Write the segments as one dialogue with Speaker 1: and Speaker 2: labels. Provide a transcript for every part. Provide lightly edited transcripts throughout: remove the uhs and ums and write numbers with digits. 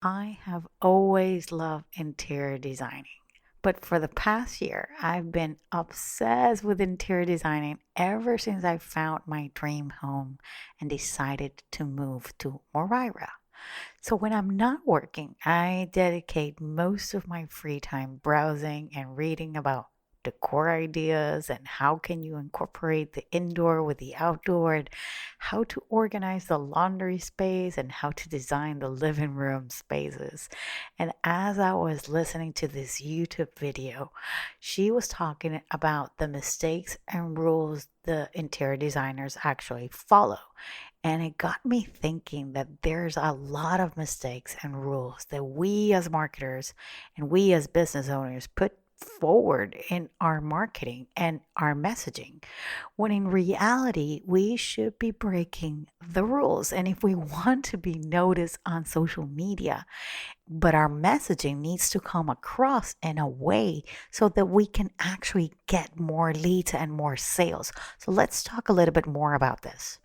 Speaker 1: I have always loved interior designing, but for the past year, I've been obsessed with interior designing ever since I found my dream home and decided to move to Moraira. So when I'm not working, I dedicate most of my free time browsing and reading about decor ideas and how can you incorporate the indoor with the outdoor and how to organize the laundry space and how to design the living room spaces. And as I was listening to this YouTube video, she was talking about the mistakes and rules the interior designers actually follow. And it got me thinking that there's a lot of mistakes and rules that we as marketers and we as business owners put forward in our marketing and our messaging, when in reality, we should be breaking the rules. And if we want to be noticed on social media, but our messaging needs to come across in a way so that we can actually get more leads and more sales. So let's talk a little bit more about this.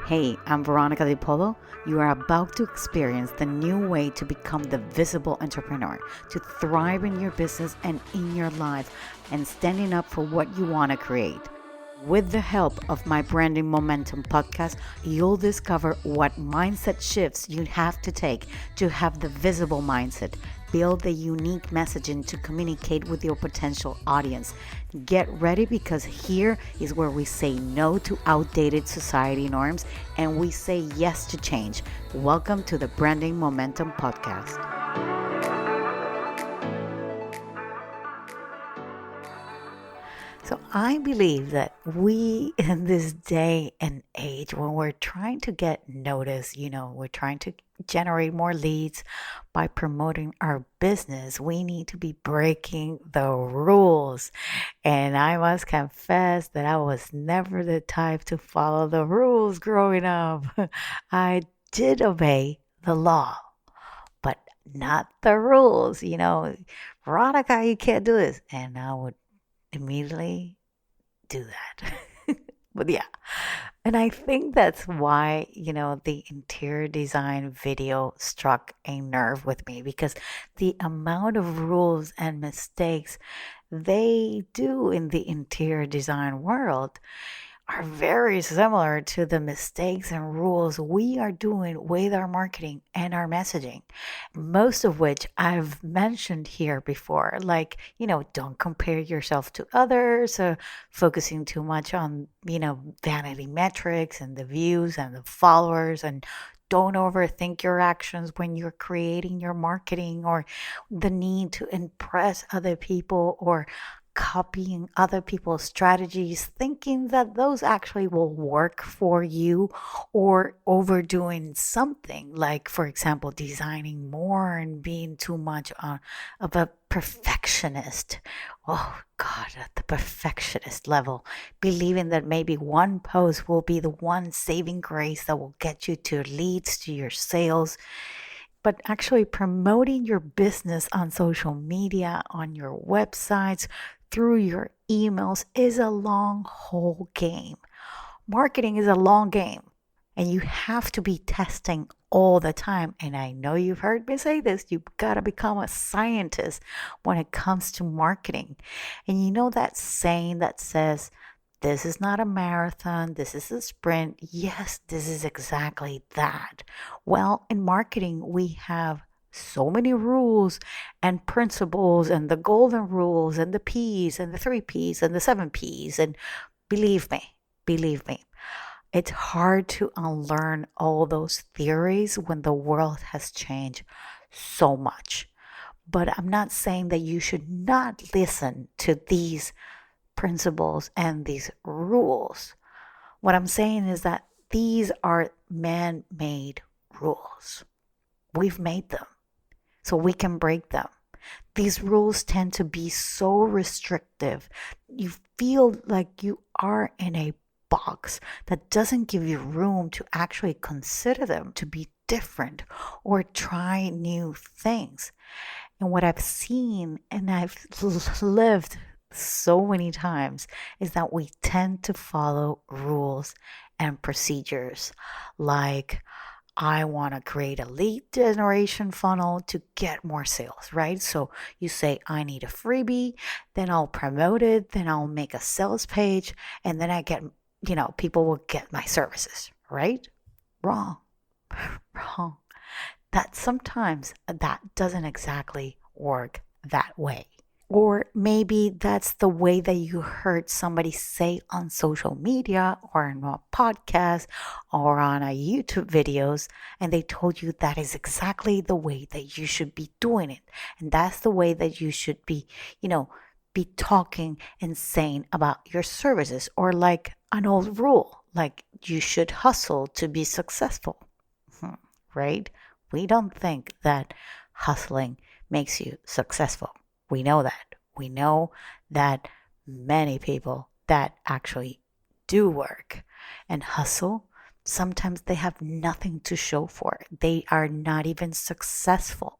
Speaker 1: Hey, I'm Veronica De Polo. You are about to experience the new way to become the visible entrepreneur, to thrive in your business and in your life, and standing up for what you want to create. With the help of my Branding Momentum podcast, you'll discover what mindset shifts you have to take to have the visible mindset, build the unique messaging to communicate with your potential audience. Get ready because here is where we say no to outdated society norms and we say yes to change. Welcome to the Branding Momentum podcast. So I believe that we in this day and age, when we're trying to get noticed, we're trying to generate more leads by promoting our business, we need to be breaking the rules. And I must confess that I was never the type to follow the rules growing up. I did obey the law, but not the rules. Veronica, you can't do this. And I would immediately do that. But yeah, and I think that's why, the interior design video struck a nerve with me because the amount of rules and mistakes they do in the interior design world are very similar to the mistakes and rules we are doing with our marketing and our messaging, most of which I've mentioned here before. Like, don't compare yourself to others, focusing too much on, vanity metrics and the views and the followers, and don't overthink your actions when you're creating your marketing, or the need to impress other people, or copying other people's strategies, thinking that those actually will work for you, or overdoing something, like, for example, designing more and being too much of a perfectionist. Oh, God, at the perfectionist level, believing that maybe one post will be the one saving grace that will get you to leads to your sales, but actually promoting your business on social media, on your websites, through your emails is a long haul game. Marketing is a long game, and you have to be testing all the time. And I know you've heard me say this, you've got to become a scientist when it comes to marketing. And you know that saying that says, this is not a marathon, this is a sprint. Yes, this is exactly that. Well, in marketing, we have so many rules and principles, and the golden rules, and the P's, and the three P's, and the seven P's. And believe me, it's hard to unlearn all those theories when the world has changed so much. But I'm not saying that you should not listen to these principles and these rules. What I'm saying is that these are man made rules. We've made them so we can break them. These rules tend to be so restrictive. You feel like you are in a box that doesn't give you room to actually consider them to be different or try new things. And what I've seen and I've lived so many times is that we tend to follow rules and procedures like I want to create a lead generation funnel to get more sales, right? So you say, I need a freebie, then I'll promote it, then I'll make a sales page, and then I get, people will get my services, right? Wrong, wrong. That sometimes that doesn't exactly work that way. Or maybe that's the way that you heard somebody say on social media or in a podcast or on a YouTube videos, and they told you that is exactly the way that you should be doing it. And that's the way that you should be, be talking and saying about your services, or like an old rule, like you should hustle to be successful, right? We don't think that hustling makes you successful. We know that. We know that many people that actually do work and hustle, sometimes they have nothing to show for it. They are not even successful.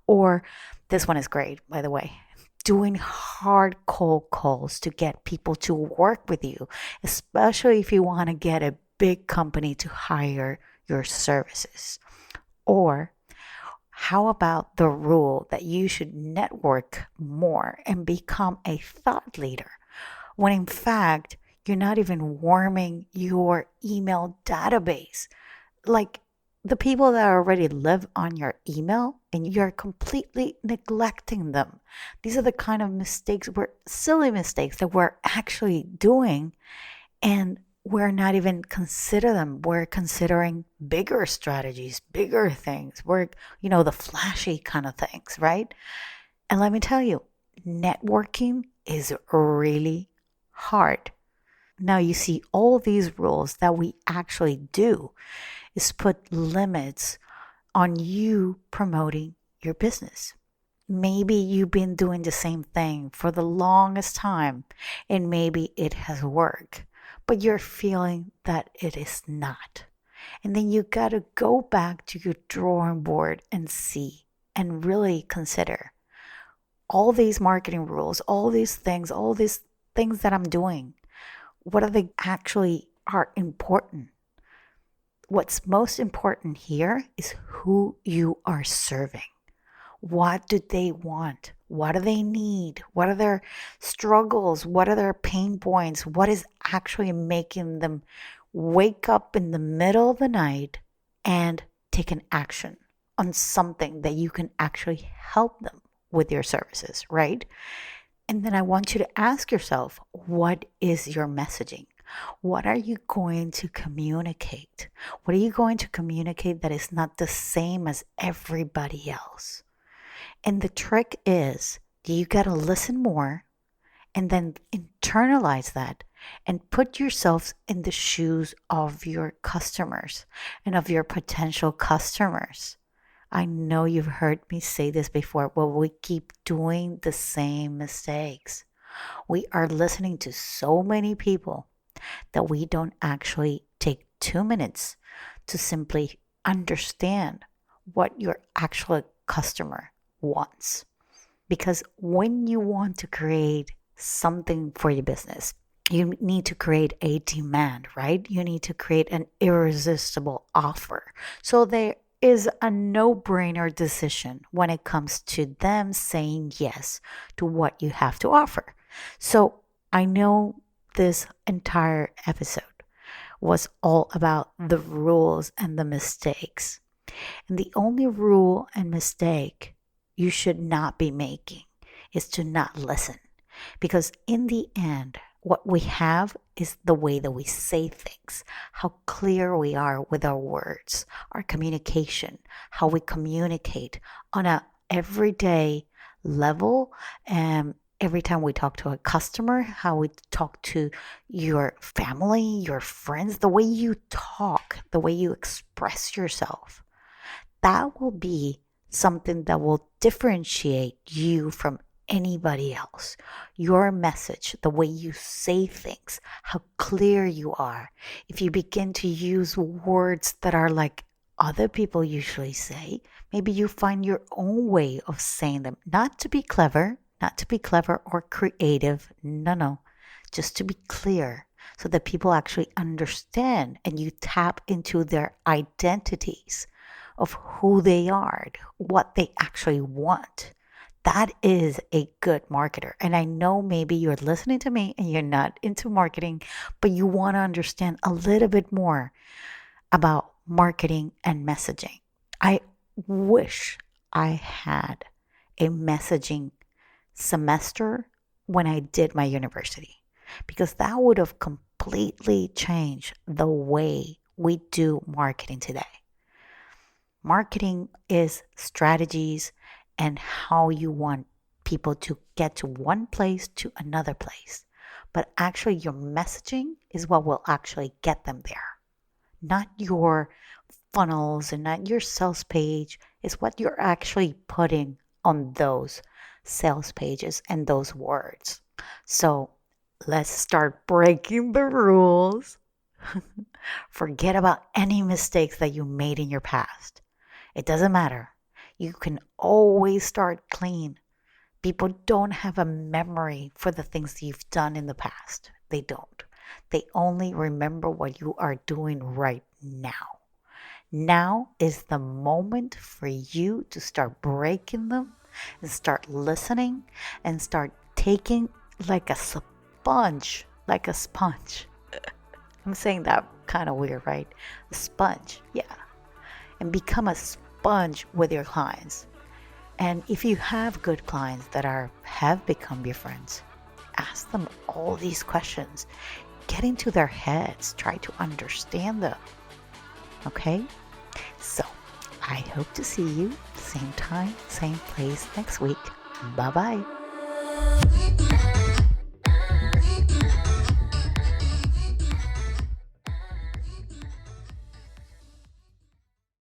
Speaker 1: Or this one is great, by the way. Doing hard cold calls to get people to work with you, especially if you want to get a big company to hire your services. Or how about the rule that you should network more and become a thought leader, when in fact, you're not even warming your email database? Like the people that already live on your email, and you're completely neglecting them. These are the kind of silly mistakes that we're actually doing, and we're not even consider them. We're considering bigger strategies, bigger things. We're, the flashy kind of things, right? And let me tell you, networking is really hard. Now you see all these rules that we actually do is put limits on you promoting your business. Maybe you've been doing the same thing for the longest time, and maybe it has worked, but you're feeling that it is not. And then you got to go back to your drawing board and see and really consider all these marketing rules, all these things that I'm doing. What are they actually are important? What's most important here is who you are serving. What do they want? What do they need? What are their struggles? What are their pain points? What is actually making them wake up in the middle of the night and take an action on something that you can actually help them with your services, right? And then I want you to ask yourself, what is your messaging? What are you going to communicate? What are you going to communicate that is not the same as everybody else? And the trick is, you got to listen more and then internalize that and put yourselves in the shoes of your customers and of your potential customers. I know you've heard me say this before, but we keep doing the same mistakes. We are listening to so many people that we don't actually take 2 minutes to simply understand what your actual customer wants. Because when you want to create something for your business, you need to create a demand, right? You need to create an irresistible offer. So there is a no-brainer decision when it comes to them saying yes to what you have to offer. So I know this entire episode was all about the rules and the mistakes. And the only rule and mistake you should not be making is to not listen. Because in the end, what we have is the way that we say things, how clear we are with our words, our communication, how we communicate on a everyday level. Every time we talk to a customer, how we talk to your family, your friends, the way you talk, the way you express yourself, that will be something that will differentiate you from anybody else. Your message, the way you say things, how clear you are. If you begin to use words that are like other people usually say, maybe you find your own way of saying them, not to be clever or creative. No, just to be clear, so that people actually understand and you tap into their identities of who they are, what they actually want. That is a good marketer. And I know maybe you're listening to me and you're not into marketing, but you want to understand a little bit more about marketing and messaging. I wish I had a messaging semester when I did my university, because that would have completely changed the way we do marketing today. Marketing is strategies and how you want people to get to one place to another place. But actually, your messaging is what will actually get them there, not your funnels and not your sales page. Is what you're actually putting on those sales pages and those words. So let's start breaking the rules. Forget about any mistakes that you made in your past. It doesn't matter. You can always start clean. People don't have a memory for the things you've done in the past. They don't. They only remember what you are doing right now. Now is the moment for you to start breaking them and start listening and start taking like a sponge, like a sponge. I'm saying that kind of weird, right? A sponge, yeah. And become a sponge with your clients. And if you have good clients that have become your friends, ask them all these questions. Get into their heads. Try to understand them. Okay? So, I hope to see you same time, same place next week. Bye-bye.